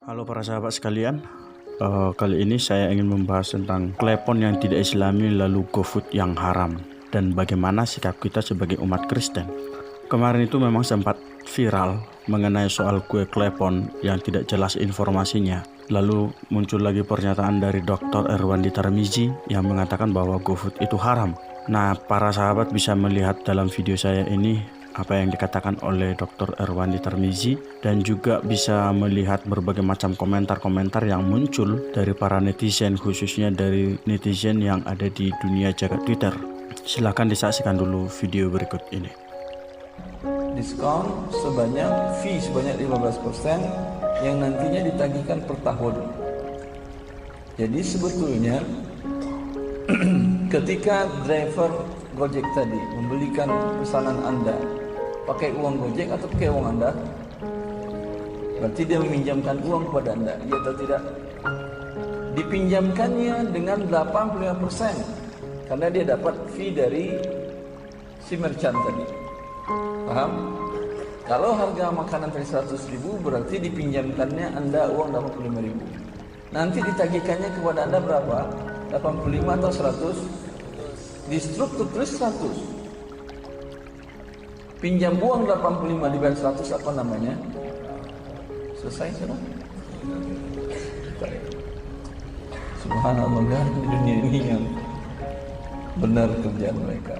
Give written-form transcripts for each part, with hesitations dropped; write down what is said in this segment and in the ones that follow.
Halo para sahabat sekalian, kali ini saya ingin membahas tentang klepon yang tidak islami lalu GoFood yang haram dan bagaimana sikap kita sebagai umat Kristen. Kemarin itu memang sempat viral mengenai soal kue klepon yang tidak jelas informasinya. Lalu muncul lagi pernyataan dari Dr. Erwandi Tarmizi yang mengatakan bahwa GoFood itu haram. Nah, para sahabat bisa melihat dalam video saya ini apa yang dikatakan oleh Dr. Erwandi Tarmizi dan juga bisa melihat berbagai macam komentar-komentar yang muncul dari para netizen, khususnya dari netizen yang ada di dunia jagat Twitter. Silahkan disaksikan dulu video berikut ini. Diskon fee sebanyak 15% yang nantinya ditagihkan per tahun. Jadi sebetulnya ketika driver Gojek tadi membelikan pesanan Anda pakai uang Gojek atau pakai uang Anda, berarti dia meminjamkan uang kepada Anda, iya atau tidak? Dipinjamkannya dengan 85% karena dia dapat fee dari si merchant tadi. Paham? Kalau harga makanan tadi 100.000 berarti dipinjamkannya Anda uang 85.000. Nanti ditagihkannya kepada Anda berapa? 85 atau 100? Di struktur tulis 100. Pinjam uang 85 dibayar 100 apa namanya? Selesai sudah? Subhanallah, kan di dunia ini yang benar kerjaan mereka.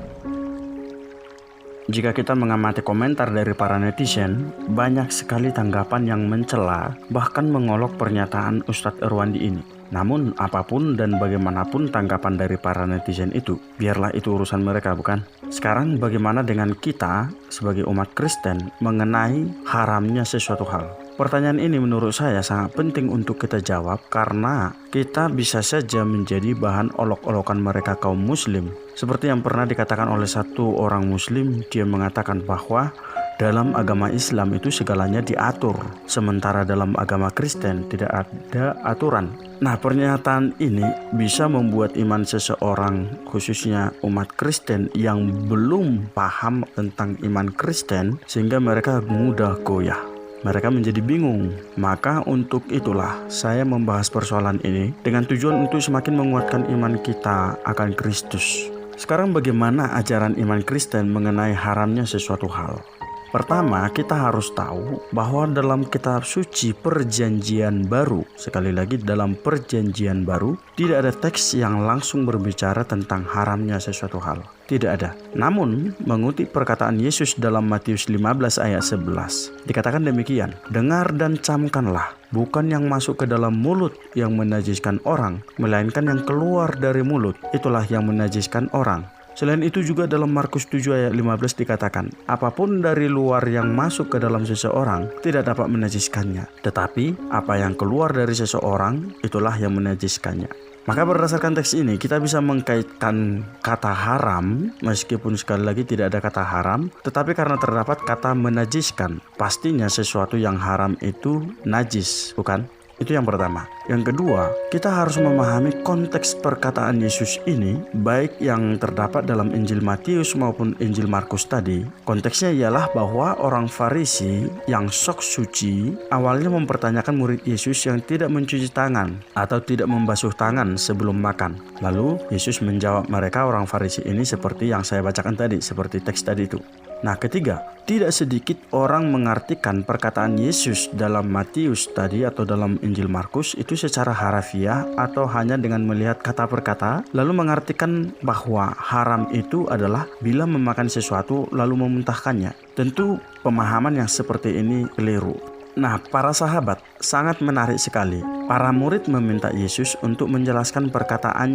Jika kita mengamati komentar dari para netizen, banyak sekali tanggapan yang mencela, bahkan mengolok pernyataan Ustadz Erwandi ini. Namun, apapun dan bagaimanapun tanggapan dari para netizen itu, biarlah itu urusan mereka, bukan? Sekarang bagaimana dengan kita sebagai umat Kristen mengenai haramnya sesuatu hal? Pertanyaan ini menurut saya sangat penting untuk kita jawab karena kita bisa saja menjadi bahan olok-olokan mereka kaum muslim. Seperti yang pernah dikatakan oleh satu orang muslim, dia mengatakan bahwa dalam agama Islam itu segalanya diatur, sementara dalam agama Kristen tidak ada aturan. Nah, pernyataan ini bisa membuat iman seseorang, khususnya umat Kristen yang belum paham tentang iman Kristen, sehingga mereka mudah goyah. Mereka menjadi bingung. Maka untuk itulah saya membahas persoalan ini dengan tujuan untuk semakin menguatkan iman kita akan Kristus. Sekarang bagaimana ajaran iman Kristen mengenai haramnya sesuatu hal? Pertama, kita harus tahu bahwa dalam kitab suci Perjanjian Baru, sekali lagi dalam Perjanjian Baru, tidak ada teks yang langsung berbicara tentang haramnya sesuatu hal. Tidak ada. Namun, mengutip perkataan Yesus dalam Matius 15 ayat 11, dikatakan demikian, "Dengar dan camkanlah, bukan yang masuk ke dalam mulut yang menajiskan orang, melainkan yang keluar dari mulut, itulah yang menajiskan orang." Selain itu juga dalam Markus 7 ayat 15 dikatakan, apapun dari luar yang masuk ke dalam seseorang tidak dapat menajiskannya. Tetapi apa yang keluar dari seseorang itulah yang menajiskannya. Maka berdasarkan teks ini kita bisa mengkaitkan kata haram, meskipun sekali lagi tidak ada kata haram, tetapi karena terdapat kata menajiskan, pastinya sesuatu yang haram itu najis, bukan? Itu yang pertama. Yang kedua, kita harus memahami konteks perkataan Yesus ini, baik yang terdapat dalam Injil Matius maupun Injil Markus tadi. Konteksnya ialah bahwa orang Farisi yang sok suci awalnya mempertanyakan murid Yesus yang tidak mencuci tangan atau tidak membasuh tangan sebelum makan. Lalu Yesus menjawab mereka orang Farisi ini seperti yang saya bacakan tadi, seperti teks tadi itu. Nah, ketiga, tidak sedikit orang mengartikan perkataan Yesus dalam Matius tadi atau dalam Injil Markus itu secara harafiah atau hanya dengan melihat kata per kata, lalu mengartikan bahwa haram itu adalah bila memakan sesuatu lalu memuntahkannya. Tentu pemahaman yang seperti ini keliru. Nah, para sahabat, sangat menarik sekali. Para murid meminta Yesus untuk menjelaskan perkataan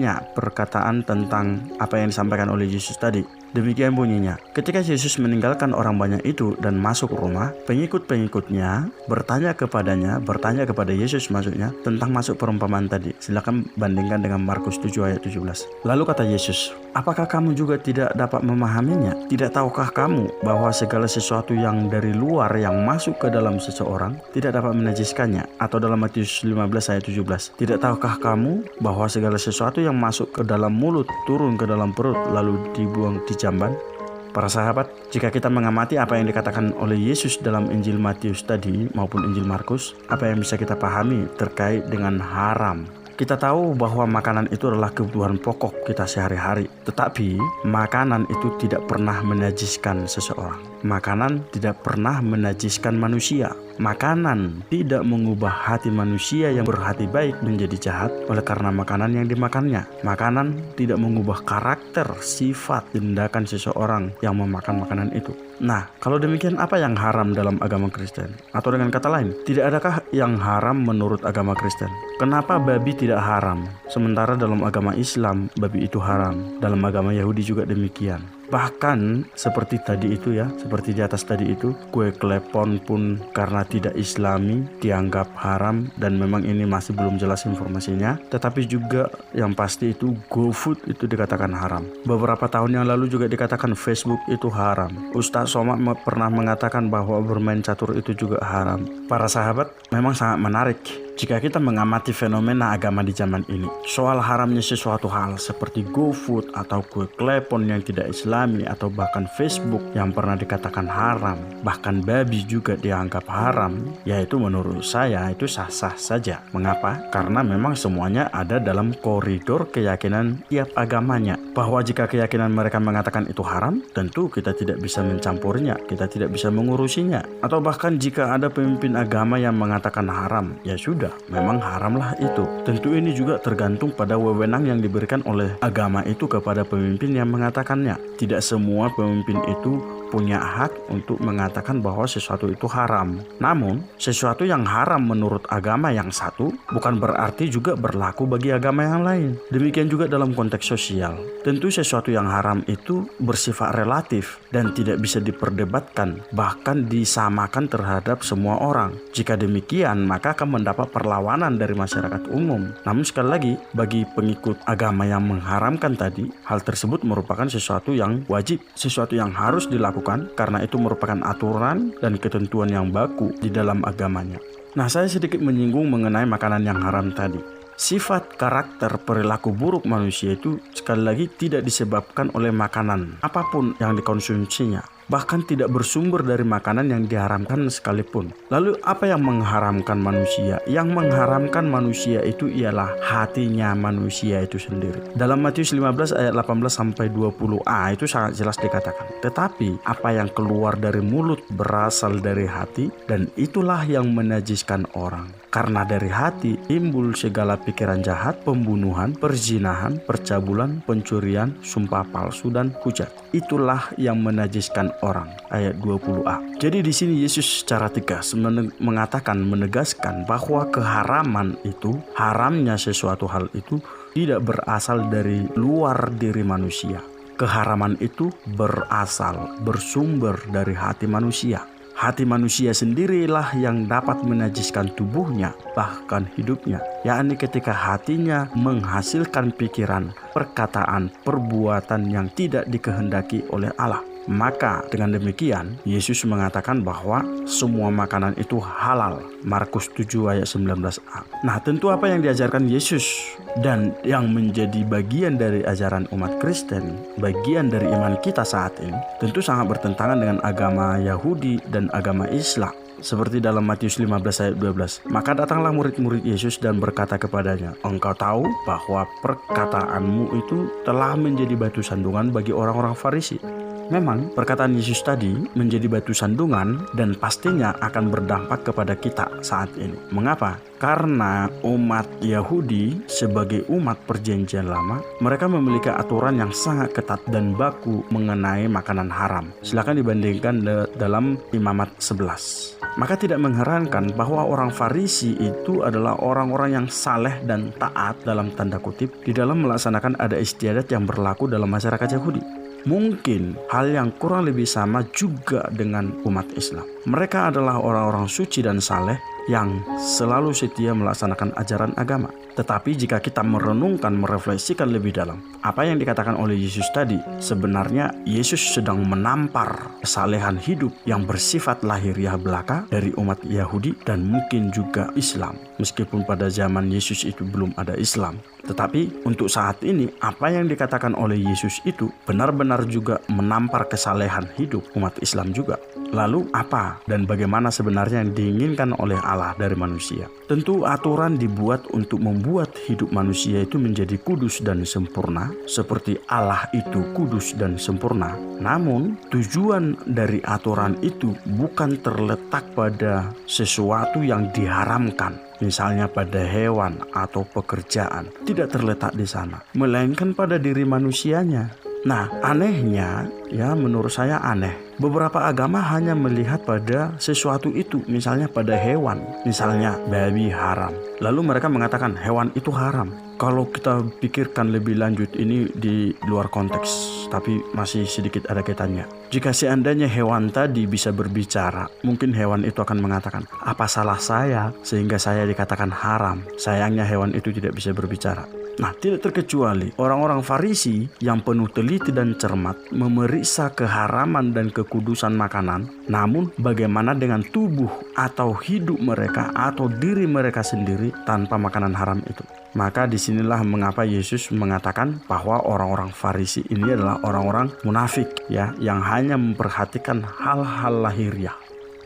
tentang apa yang disampaikan oleh Yesus tadi. Demikian bunyinya, ketika Yesus meninggalkan orang banyak itu dan masuk rumah, pengikut-pengikutnya bertanya kepada Yesus maksudnya, tentang masuk perumpamaan tadi. Silakan bandingkan dengan Markus 7 ayat 17. Lalu kata Yesus, apakah kamu juga tidak dapat memahaminya? Tidak tahukah kamu bahwa segala sesuatu yang dari luar yang masuk ke dalam seseorang tidak dapat menajiskannya? Atau dalam Matius 15 ayat 17, tidak tahukah kamu bahwa segala sesuatu yang masuk ke dalam mulut turun ke dalam perut lalu dibuang di jamban? Para sahabat, jika kita mengamati apa yang dikatakan oleh Yesus dalam Injil Matius tadi maupun Injil Markus, apa yang bisa kita pahami terkait dengan haram? Kita tahu bahwa makanan itu adalah kebutuhan pokok kita sehari-hari. Tetapi makanan itu tidak pernah menajiskan seseorang. Makanan tidak pernah menajiskan manusia. Makanan tidak mengubah hati manusia yang berhati baik menjadi jahat oleh karena makanan yang dimakannya. Makanan tidak mengubah karakter, sifat, tindakan seseorang yang memakan makanan itu. Nah, kalau demikian apa yang haram dalam agama Kristen? Atau dengan kata lain, tidak adakah yang haram menurut agama Kristen? Kenapa babi tidak haram? Sementara dalam agama Islam, babi itu haram. Dalam agama Yahudi juga demikian. Bahkan seperti tadi itu ya, seperti di atas tadi itu, kue klepon pun karena tidak Islami dianggap haram, dan memang ini masih belum jelas informasinya. Tetapi juga yang pasti itu GoFood itu dikatakan haram. Beberapa tahun yang lalu juga dikatakan Facebook itu haram. Ustaz Somad pernah mengatakan bahwa bermain catur itu juga haram. Para sahabat, memang sangat menarik jika kita mengamati fenomena agama di zaman ini. Soal haramnya sesuatu hal seperti GoFood atau kue klepon yang tidak Islami, atau bahkan Facebook yang pernah dikatakan haram, bahkan babi juga dianggap haram, yaitu menurut saya itu sah-sah saja. Mengapa? Karena memang semuanya ada dalam koridor keyakinan tiap agamanya. Bahwa jika keyakinan mereka mengatakan itu haram, tentu kita tidak bisa mencampurnya, kita tidak bisa mengurusinya. Atau bahkan jika ada pemimpin agama yang mengatakan haram, ya sudah, memang haramlah itu. Tentu ini juga tergantung pada wewenang yang diberikan oleh agama itu kepada pemimpin yang mengatakannya. Tidak semua pemimpin itu punya hak untuk mengatakan bahwa sesuatu itu haram. Namun, sesuatu yang haram menurut agama yang satu bukan berarti juga berlaku bagi agama yang lain. Demikian juga dalam konteks sosial. Tentu sesuatu yang haram itu bersifat relatif dan tidak bisa diperdebatkan, bahkan disamakan terhadap semua orang. Jika demikian, maka akan mendapat perlawanan dari masyarakat umum. Namun sekali lagi, bagi pengikut agama yang mengharamkan tadi, hal tersebut merupakan sesuatu yang wajib, sesuatu yang harus dilakukan karena itu merupakan aturan dan ketentuan yang baku di dalam agamanya. Nah, saya sedikit menyinggung mengenai makanan yang haram tadi. Sifat, karakter, perilaku buruk manusia itu sekali lagi tidak disebabkan oleh makanan apapun yang dikonsumsinya, bahkan tidak bersumber dari makanan yang diharamkan sekalipun. Lalu apa yang mengharamkan manusia? Yang mengharamkan manusia itu ialah hatinya manusia itu sendiri. Dalam Matius 15 ayat 18-20a itu sangat jelas dikatakan, tetapi apa yang keluar dari mulut berasal dari hati, dan itulah yang menajiskan orang. Karena dari hati timbul segala pikiran jahat, pembunuhan, perzinahan, percabulan, pencurian, sumpah palsu, dan hujat. Itulah yang menajiskan orang. Ayat 20a. Jadi di sini Yesus secara tegas menegaskan bahwa keharaman itu, haramnya sesuatu hal itu tidak berasal dari luar diri manusia. Keharaman itu bersumber dari hati manusia. Hati manusia sendirilah yang dapat menajiskan tubuhnya, bahkan hidupnya, yakni ketika hatinya menghasilkan pikiran, perkataan, perbuatan yang tidak dikehendaki oleh Allah. Maka dengan demikian Yesus mengatakan bahwa semua makanan itu halal. Markus 7 ayat 19a. Nah, tentu apa yang diajarkan Yesus dan yang menjadi bagian dari ajaran umat Kristen, bagian dari iman kita saat ini, tentu sangat bertentangan dengan agama Yahudi dan agama Islam. Seperti dalam Matius 15 ayat 12. Maka datanglah murid-murid Yesus dan berkata kepadanya, "Engkau tahu bahwa perkataanmu itu telah menjadi batu sandungan bagi orang-orang Farisi." Memang perkataan Yesus tadi menjadi batu sandungan dan pastinya akan berdampak kepada kita saat ini. Mengapa? Karena umat Yahudi sebagai umat perjanjian lama, mereka memiliki aturan yang sangat ketat dan baku mengenai makanan haram. Silakan dibandingkan dalam Imamat 11. Maka tidak mengherankan bahwa orang Farisi itu adalah orang-orang yang saleh dan taat dalam tanda kutip di dalam melaksanakan adat istiadat yang berlaku dalam masyarakat Yahudi. Mungkin hal yang kurang lebih sama juga dengan umat Islam. Mereka adalah orang-orang suci dan saleh yang selalu setia melaksanakan ajaran agama. Tetapi jika kita merenungkan, merefleksikan lebih dalam apa yang dikatakan oleh Yesus tadi, sebenarnya Yesus sedang menampar kesalehan hidup yang bersifat lahiriah belaka dari umat Yahudi dan mungkin juga Islam. Meskipun pada zaman Yesus itu belum ada Islam, tetapi untuk saat ini apa yang dikatakan oleh Yesus itu benar-benar juga menampar kesalehan hidup umat Islam juga. Lalu apa dan bagaimana sebenarnya yang diinginkan oleh Allah dari manusia? Tentu aturan dibuat untuk membuat hidup manusia itu menjadi kudus dan sempurna, seperti Allah itu kudus dan sempurna. Namun tujuan dari aturan itu bukan terletak pada sesuatu yang diharamkan, misalnya pada hewan atau pekerjaan, tidak terletak di sana, melainkan pada diri manusianya. Nah, anehnya, ya menurut saya aneh, beberapa agama hanya melihat pada sesuatu itu, misalnya pada hewan, misalnya babi haram. Lalu mereka mengatakan hewan itu haram. Kalau kita pikirkan lebih lanjut, ini di luar konteks, tapi masih sedikit ada kaitannya. Jika seandainya hewan tadi bisa berbicara, mungkin hewan itu akan mengatakan, apa salah saya sehingga saya dikatakan haram? Sayangnya hewan itu tidak bisa berbicara. Nah, tidak terkecuali orang-orang Farisi yang penuh teliti dan cermat memeriksa keharaman dan kekudusan makanan. Namun bagaimana dengan tubuh atau hidup mereka atau diri mereka sendiri tanpa makanan haram itu? Maka disinilah mengapa Yesus mengatakan bahwa orang-orang Farisi ini adalah orang-orang munafik, ya, yang hanya memperhatikan hal-hal lahiriah.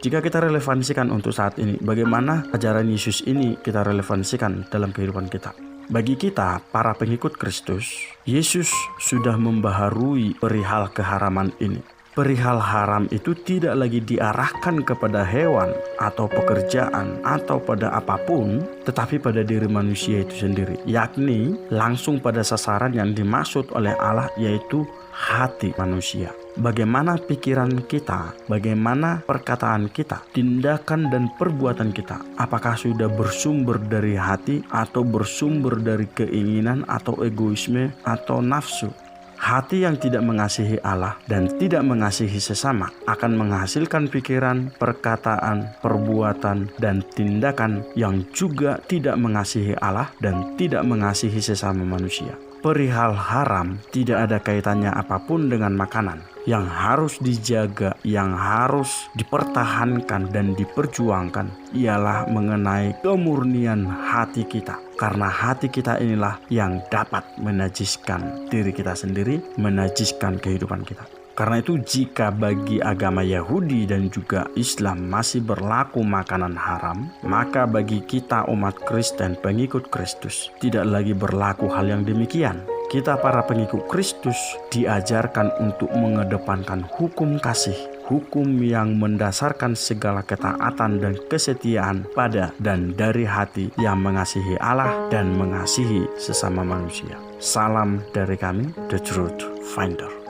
Jika kita relevansikan untuk saat ini, bagaimana ajaran Yesus ini kita relevansikan dalam kehidupan kita? Bagi kita, para pengikut Kristus, Yesus sudah membaharui perihal keharaman ini. Perihal haram itu tidak lagi diarahkan kepada hewan atau pekerjaan atau pada apapun, tetapi pada diri manusia itu sendiri, yakni langsung pada sasaran yang dimaksud oleh Allah, yaitu hati manusia. Bagaimana pikiran kita, bagaimana perkataan kita, tindakan dan perbuatan kita, apakah sudah bersumber dari hati atau bersumber dari keinginan atau egoisme atau nafsu? Hati yang tidak mengasihi Allah dan tidak mengasihi sesama akan menghasilkan pikiran, perkataan, perbuatan, dan tindakan yang juga tidak mengasihi Allah dan tidak mengasihi sesama manusia. Perihal haram tidak ada kaitannya apapun dengan makanan. Yang harus dijaga, yang harus dipertahankan dan diperjuangkan ialah mengenai kemurnian hati kita. Karena hati kita inilah yang dapat menajiskan diri kita sendiri, menajiskan kehidupan kita. Karena itu jika bagi agama Yahudi dan juga Islam masih berlaku makanan haram, maka bagi kita umat Kristen pengikut Kristus tidak lagi berlaku hal yang demikian. Kita para pengikut Kristus diajarkan untuk mengedepankan hukum kasih, hukum yang mendasarkan segala ketaatan dan kesetiaan pada dan dari hati yang mengasihi Allah dan mengasihi sesama manusia. Salam dari kami, The Truth Finder.